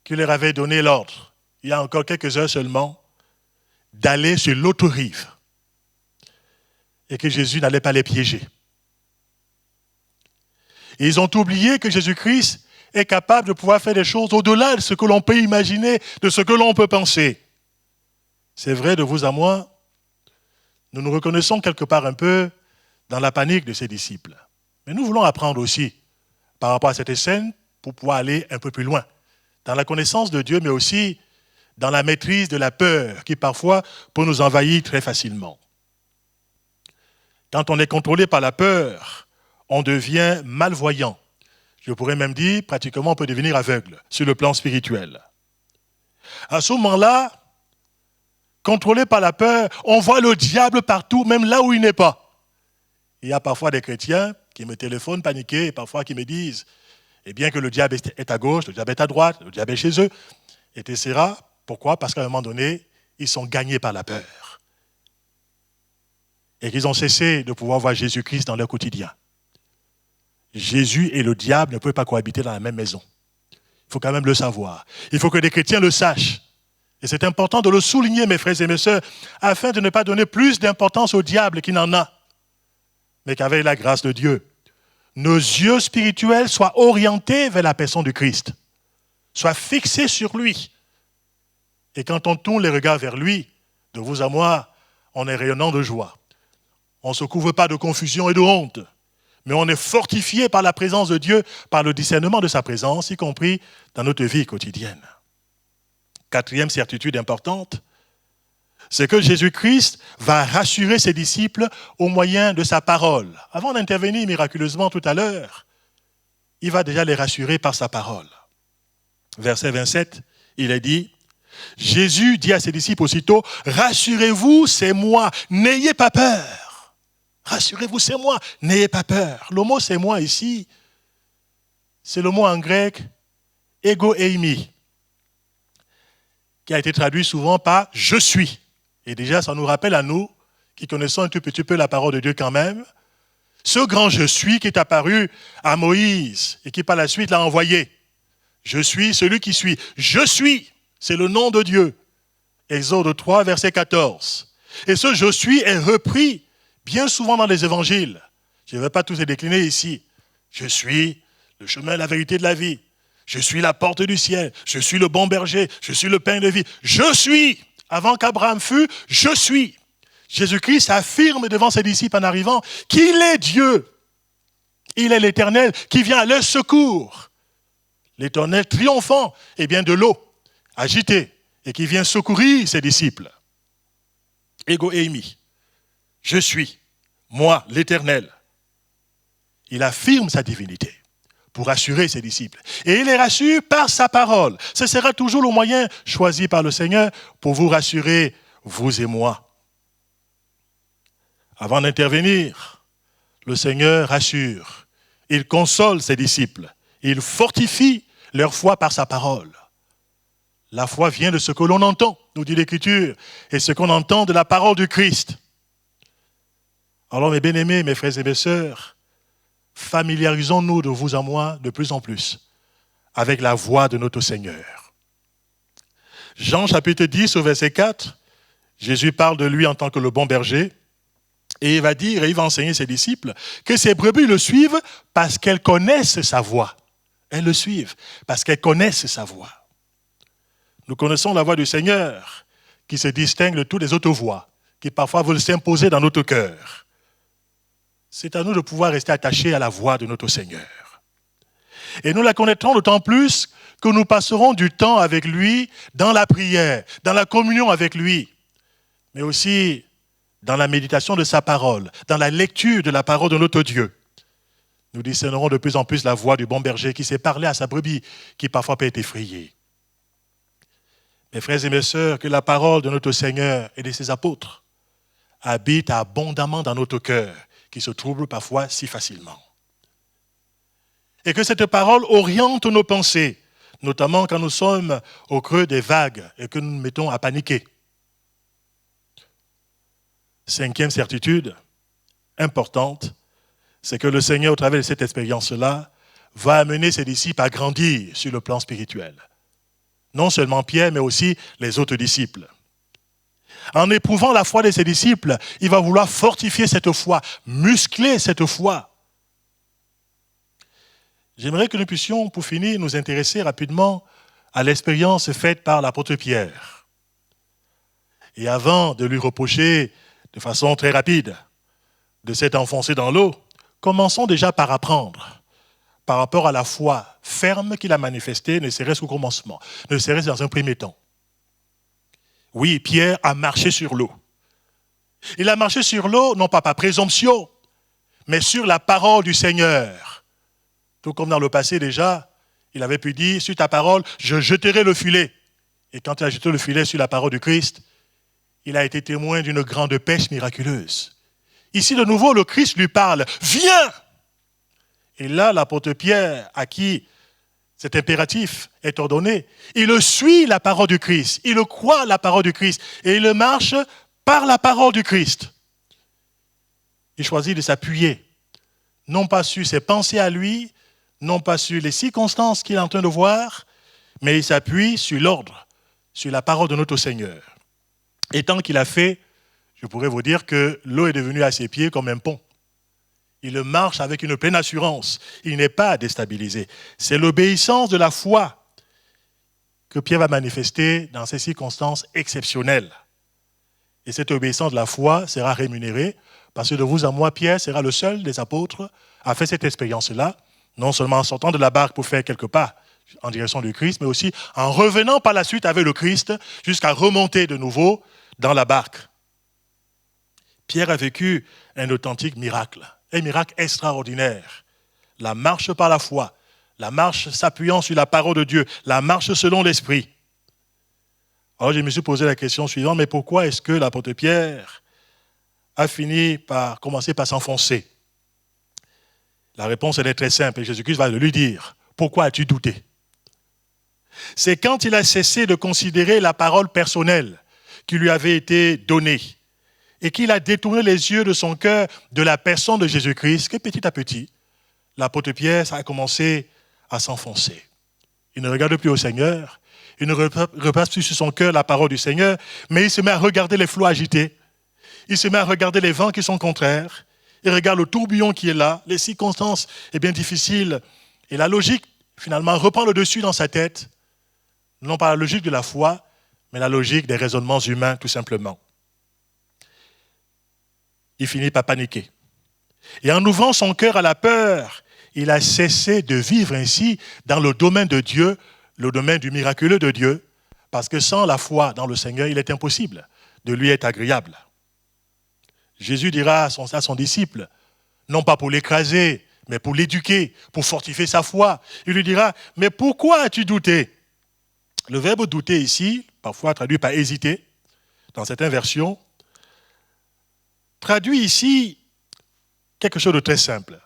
Speaker 4: qui leur avait donné l'ordre, il y a encore quelques heures seulement, d'aller sur l'autre rive et que Jésus n'allait pas les piéger. Et ils ont oublié que Jésus-Christ est capable de pouvoir faire des choses au-delà de ce que l'on peut imaginer, de ce que l'on peut penser. C'est vrai de vous à moi, nous nous reconnaissons quelque part un peu dans la panique de ces disciples. Mais nous voulons apprendre aussi par rapport à cette scène pour pouvoir aller un peu plus loin, dans la connaissance de Dieu, mais aussi dans la maîtrise de la peur qui parfois peut nous envahir très facilement. Quand on est contrôlé par la peur, on devient malvoyant. Je pourrais même dire, pratiquement, on peut devenir aveugle sur le plan spirituel. À ce moment-là, contrôlé par la peur, on voit le diable partout, même là où il n'est pas. Il y a parfois des chrétiens qui me téléphonent paniqués, et parfois qui me disent, eh bien que le diable est à gauche, le diable est à droite, le diable est chez eux, etc. Pourquoi ? Parce qu'à un moment donné, ils sont gagnés par la peur. Et qu'ils ont cessé de pouvoir voir Jésus-Christ dans leur quotidien. Jésus et le diable ne peuvent pas cohabiter dans la même maison. Il faut quand même le savoir. Il faut que les chrétiens le sachent. Et c'est important de le souligner, mes frères et mes sœurs, afin de ne pas donner plus d'importance au diable qu'il n'en a, mais qu'avec la grâce de Dieu, nos yeux spirituels soient orientés vers la personne du Christ, soient fixés sur lui. Et quand on tourne les regards vers lui, de vous à moi, on est rayonnant de joie. On ne se couvre pas de confusion et de honte, mais on est fortifié par la présence de Dieu, par le discernement de sa présence, y compris dans notre vie quotidienne. Quatrième certitude importante, c'est que Jésus-Christ va rassurer ses disciples au moyen de sa parole. Avant d'intervenir miraculeusement tout à l'heure, il va déjà les rassurer par sa parole. Verset 27, il est dit, Jésus dit à ses disciples aussitôt, « Rassurez-vous, c'est moi, n'ayez pas peur. » Rassurez-vous, c'est moi, n'ayez pas peur. Le mot « c'est moi » ici, c'est le mot en grec « ego eimi », qui a été traduit souvent par « je suis ». Et déjà, ça nous rappelle à nous, qui connaissons un tout petit peu la parole de Dieu quand même, ce grand « je suis » qui est apparu à Moïse et qui par la suite l'a envoyé. Je suis celui qui suis. Je suis, c'est le nom de Dieu. Exode 3, verset 14. Et ce « je suis » est repris bien souvent dans les évangiles. Je ne vais pas tous les décliner ici. Je suis le chemin, la vérité de la vie. Je suis la porte du ciel. Je suis le bon berger. Je suis le pain de vie. Je suis. Avant qu'Abraham fût, je suis. Jésus-Christ affirme devant ses disciples en arrivant qu'il est Dieu. Il est l'Éternel qui vient à leur secours. L'Éternel triomphant, et bien de l'eau agitée, et qui vient secourir ses disciples. Ego eimi. Je suis, moi, l'Éternel. Il affirme sa divinité pour rassurer ses disciples. Et il les rassure par sa parole. Ce sera toujours le moyen choisi par le Seigneur pour vous rassurer, vous et moi. Avant d'intervenir, le Seigneur rassure. Il console ses disciples. Il fortifie leur foi par sa parole. La foi vient de ce que l'on entend, nous dit l'Écriture, et ce qu'on entend de la parole du Christ. Alors, mes bien-aimés, mes frères et mes sœurs, familiarisons-nous de vous à moi de plus en plus avec la voix de notre Seigneur. Jean chapitre 10 au verset 4, Jésus parle de lui en tant que le bon berger et il va dire, et il va enseigner ses disciples que ses brebis le suivent parce qu'elles connaissent sa voix. Elles le suivent parce qu'elles connaissent sa voix. Nous connaissons la voix du Seigneur qui se distingue de toutes les autres voix qui parfois veulent s'imposer dans notre cœur. C'est à nous de pouvoir rester attachés à la voix de notre Seigneur. Et nous la connaîtrons d'autant plus que nous passerons du temps avec lui dans la prière, dans la communion avec lui, mais aussi dans la méditation de sa parole, dans la lecture de la parole de notre Dieu. Nous discernerons de plus en plus la voix du bon berger qui sait parler à sa brebis, qui parfois peut être effrayée. Mes frères et mes sœurs, que la parole de notre Seigneur et de ses apôtres habite abondamment dans notre cœur, qui se trouble parfois si facilement. Et que cette parole oriente nos pensées, notamment quand nous sommes au creux des vagues et que nous nous mettons à paniquer. Cinquième certitude importante, c'est que le Seigneur, au travers de cette expérience-là, va amener ses disciples à grandir sur le plan spirituel. Non seulement Pierre, mais aussi les autres disciples. En éprouvant la foi de ses disciples, il va vouloir fortifier cette foi, muscler cette foi. J'aimerais que nous puissions, pour finir, nous intéresser rapidement à l'expérience faite par l'apôtre Pierre. Et avant de lui reprocher de façon très rapide de s'être enfoncé dans l'eau, commençons déjà par apprendre par rapport à la foi ferme qu'il a manifestée, ne serait-ce qu'au commencement, ne serait-ce dans un premier temps. Oui, Pierre a marché sur l'eau. Il a marché sur l'eau, non pas par présomption, mais sur la parole du Seigneur. Tout comme dans le passé déjà, il avait pu dire, sur ta parole, je jeterai le filet. Et quand il a jeté le filet sur la parole du Christ, il a été témoin d'une grande pêche miraculeuse. Ici, de nouveau, le Christ lui parle, viens! Et là, l'apôtre Pierre, à qui cet impératif est ordonné, il suit la parole du Christ, il croit la parole du Christ, et il marche par la parole du Christ. Il choisit de s'appuyer, non pas sur ses pensées à lui, non pas sur les circonstances qu'il est en train de voir, mais il s'appuie sur l'ordre, sur la parole de notre Seigneur. Et tant qu'il a fait, je pourrais vous dire que l'eau est devenue à ses pieds comme un pont. Il marche avec une pleine assurance. Il n'est pas déstabilisé. C'est l'obéissance de la foi que Pierre va manifester dans ces circonstances exceptionnelles. Et cette obéissance de la foi sera rémunérée parce que de vous à moi, Pierre sera le seul des apôtres à faire cette expérience-là, non seulement en sortant de la barque pour faire quelques pas en direction du Christ, mais aussi en revenant par la suite avec le Christ jusqu'à remonter de nouveau dans la barque. Pierre a vécu un authentique miracle. Un miracle extraordinaire. La marche par la foi, la marche s'appuyant sur la parole de Dieu, la marche selon l'Esprit. Alors je me suis posé la question suivante, mais pourquoi est-ce que l'apôtre Pierre a fini par commencer par s'enfoncer? La réponse elle est très simple et Jésus-Christ va le lui dire. Pourquoi as-tu douté? C'est quand il a cessé de considérer la parole personnelle qui lui avait été donnée et qu'il a détourné les yeux de son cœur de la personne de Jésus-Christ, que petit à petit, l'apôtre Pierre a commencé à s'enfoncer. Il ne regarde plus au Seigneur, il ne repasse plus sur son cœur la parole du Seigneur, mais il se met à regarder les flots agités, il se met à regarder les vents qui sont contraires, il regarde le tourbillon qui est là, les circonstances bien difficiles, et la logique, finalement, reprend le dessus dans sa tête, non pas la logique de la foi, mais la logique des raisonnements humains, tout simplement. Il finit par paniquer. Et en ouvrant son cœur à la peur, il a cessé de vivre ainsi dans le domaine de Dieu, le domaine du miraculeux de Dieu, parce que sans la foi dans le Seigneur, il est impossible de lui être agréable. Jésus dira à son disciple, non pas pour l'écraser, mais pour l'éduquer, pour fortifier sa foi. Il lui dira, mais pourquoi as-tu douté? Le verbe douter ici, parfois traduit par hésiter, dans certaines versions, traduit ici quelque chose de très simple.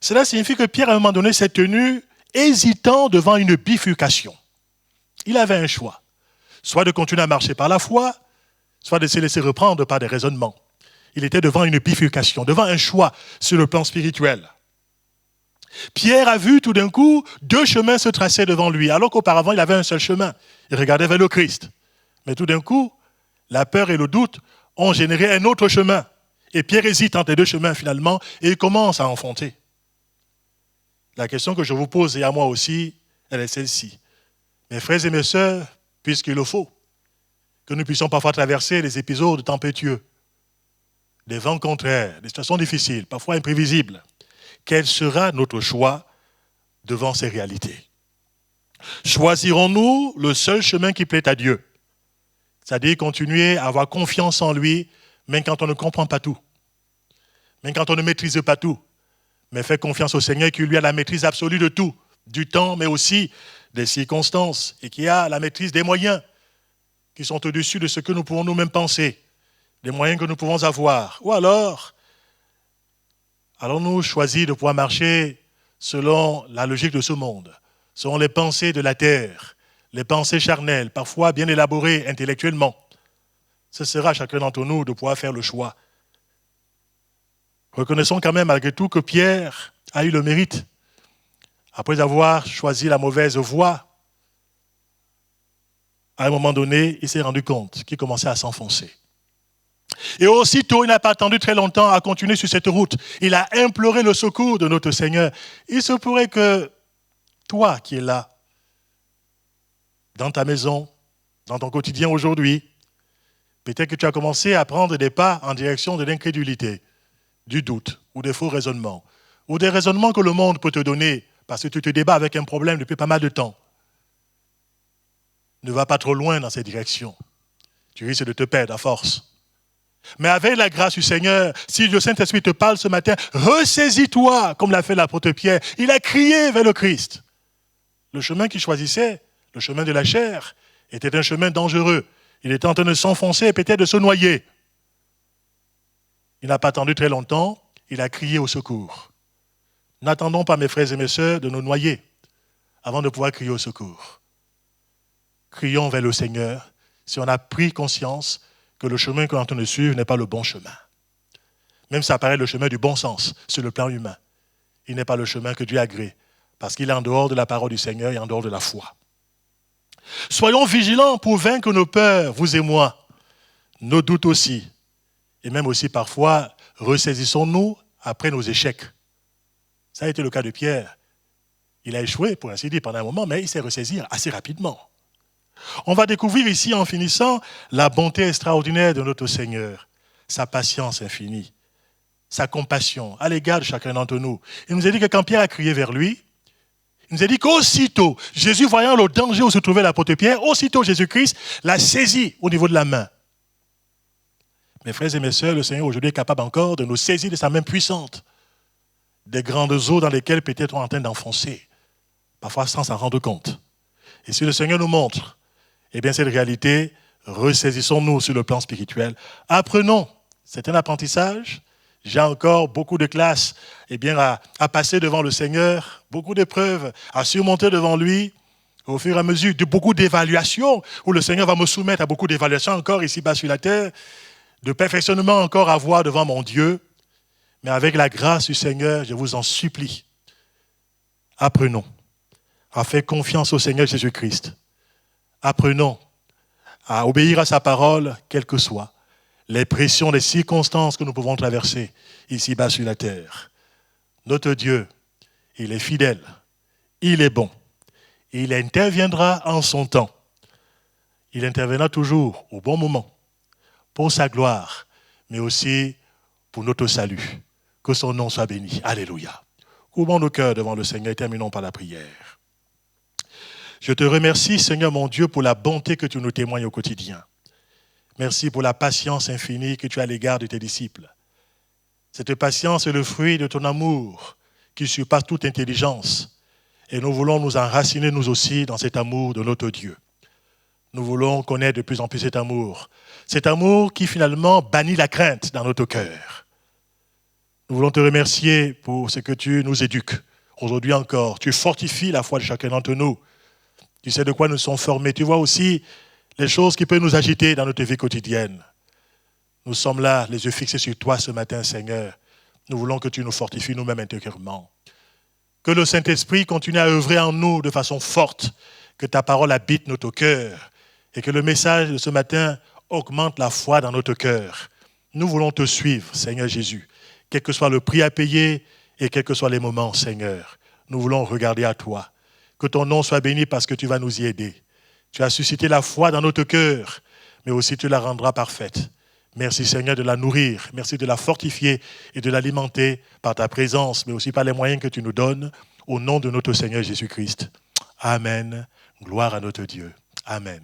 Speaker 4: Cela signifie que Pierre, à un moment donné, s'est tenu hésitant devant une bifurcation. Il avait un choix, soit de continuer à marcher par la foi, soit de se laisser reprendre par des raisonnements. Il était devant une bifurcation, devant un choix sur le plan spirituel. Pierre a vu tout d'un coup 2 chemins se tracer devant lui, alors qu'auparavant il avait un seul chemin. Il regardait vers le Christ. Mais tout d'un coup, la peur et le doute ont généré un autre chemin. Et Pierre hésite entre les 2 chemins finalement et il commence à enfoncer. La question que je vous pose et à moi aussi, elle est celle-ci. Mes frères et mes sœurs, puisqu'il le faut, que nous puissions parfois traverser des épisodes tempétueux, des vents contraires, des situations difficiles, parfois imprévisibles. Quel sera notre choix devant ces réalités? Choisirons-nous le seul chemin qui plaît à Dieu? C'est-à-dire continuer à avoir confiance en lui, même quand on ne comprend pas tout, même quand on ne maîtrise pas tout, mais faire confiance au Seigneur qui lui a la maîtrise absolue de tout, du temps, mais aussi des circonstances, et qui a la maîtrise des moyens qui sont au-dessus de ce que nous pouvons nous-mêmes penser. des moyens que nous pouvons avoir. Ou alors, allons-nous choisir de pouvoir marcher selon la logique de ce monde, selon les pensées de la terre, les pensées charnelles, parfois bien élaborées intellectuellement. Ce sera à chacun d'entre nous de pouvoir faire le choix. Reconnaissons quand même malgré tout que Pierre a eu le mérite, après avoir choisi la mauvaise voie. À un moment donné, il s'est rendu compte qu'il commençait à s'enfoncer. Et aussitôt, il n'a pas attendu très longtemps à continuer sur cette route. Il a imploré le secours de notre Seigneur. Il se pourrait que toi qui es là, dans ta maison, dans ton quotidien aujourd'hui, peut-être que tu as commencé à prendre des pas en direction de l'incrédulité, du doute ou des faux raisonnements, ou des raisonnements que le monde peut te donner parce que tu te débats avec un problème depuis pas mal de temps. Ne va pas trop loin dans cette direction. Tu risques de te perdre à force. Mais avec la grâce du Seigneur, si le Saint-Esprit te parle ce matin, ressaisis-toi, comme l'a fait l'apôtre Pierre. Il a crié vers le Christ. Le chemin qu'il choisissait, le chemin de la chair, était un chemin dangereux. Il était en train de s'enfoncer et peut-être de se noyer. Il n'a pas attendu très longtemps, il a crié au secours. N'attendons pas, mes frères et mes sœurs, de nous noyer avant de pouvoir crier au secours. Crions vers le Seigneur si on a pris conscience que le chemin qu'on est en train de suivre n'est pas le bon chemin. Même si ça paraît le chemin du bon sens sur le plan humain, il n'est pas le chemin que Dieu agrée, parce qu'il est en dehors de la parole du Seigneur et en dehors de la foi. Soyons vigilants pour vaincre nos peurs, vous et moi, nos doutes aussi, et même aussi parfois, ressaisissons-nous après nos échecs. Ça a été le cas de Pierre. Il a échoué, pour ainsi dire, pendant un moment, mais il s'est ressaisi assez rapidement. On va découvrir ici, en finissant, la bonté extraordinaire de notre Seigneur, sa patience infinie, sa compassion à l'égard de chacun d'entre nous. Il nous a dit que quand Pierre a crié vers lui, il nous a dit qu'aussitôt, Jésus, voyant le danger où se trouvait l'apôtre Pierre, aussitôt Jésus-Christ l'a saisi au niveau de la main. Mes frères et mes sœurs, le Seigneur aujourd'hui est capable encore de nous saisir de sa main puissante, des grandes eaux dans lesquelles peut-être on est en train d'enfoncer, parfois sans s'en rendre compte. Et si le Seigneur nous montre, eh bien cette réalité, ressaisissons-nous sur le plan spirituel. Apprenons, c'est un apprentissage. J'ai encore beaucoup de classes à passer devant le Seigneur, beaucoup d'épreuves à surmonter devant lui, au fur et à mesure de beaucoup d'évaluations, où le Seigneur va me soumettre à beaucoup d'évaluations encore ici-bas sur la terre, de perfectionnement encore à voir devant mon Dieu. Mais avec la grâce du Seigneur, je vous en supplie, apprenons à faire confiance au Seigneur Jésus-Christ. Apprenons à obéir à sa parole, quelles que soient les pressions, les circonstances que nous pouvons traverser ici-bas sur la terre. Notre Dieu, il est fidèle, il est bon, il interviendra en son temps. Il interviendra toujours au bon moment, pour sa gloire, mais aussi pour notre salut. Que son nom soit béni. Alléluia. Couvrons nos cœurs devant le Seigneur et terminons par la prière. Je te remercie, Seigneur mon Dieu, pour la bonté que tu nous témoignes au quotidien. Merci pour la patience infinie que tu as à l'égard de tes disciples. Cette patience est le fruit de ton amour qui surpasse toute intelligence. Et nous voulons nous enraciner, nous aussi, dans cet amour de notre Dieu. Nous voulons connaître de plus en plus cet amour qui finalement bannit la crainte dans notre cœur. Nous voulons te remercier pour ce que tu nous éduques. Aujourd'hui encore, tu fortifies la foi de chacun d'entre nous. Tu sais de quoi nous sommes formés. Tu vois aussi les choses qui peuvent nous agiter dans notre vie quotidienne. Nous sommes là, les yeux fixés sur toi ce matin, Seigneur. Nous voulons que tu nous fortifies nous-mêmes intérieurement. Que le Saint-Esprit continue à œuvrer en nous de façon forte. Que ta parole habite notre cœur. Et que le message de ce matin augmente la foi dans notre cœur. Nous voulons te suivre, Seigneur Jésus. Quel que soit le prix à payer et quels que soient les moments, Seigneur. Nous voulons regarder à toi. Que ton nom soit béni parce que tu vas nous y aider. Tu as suscité la foi dans notre cœur, mais aussi tu la rendras parfaite. Merci Seigneur de la nourrir, merci de la fortifier et de l'alimenter par ta présence, mais aussi par les moyens que tu nous donnes, au nom de notre Seigneur Jésus-Christ. Amen. Gloire à notre Dieu. Amen.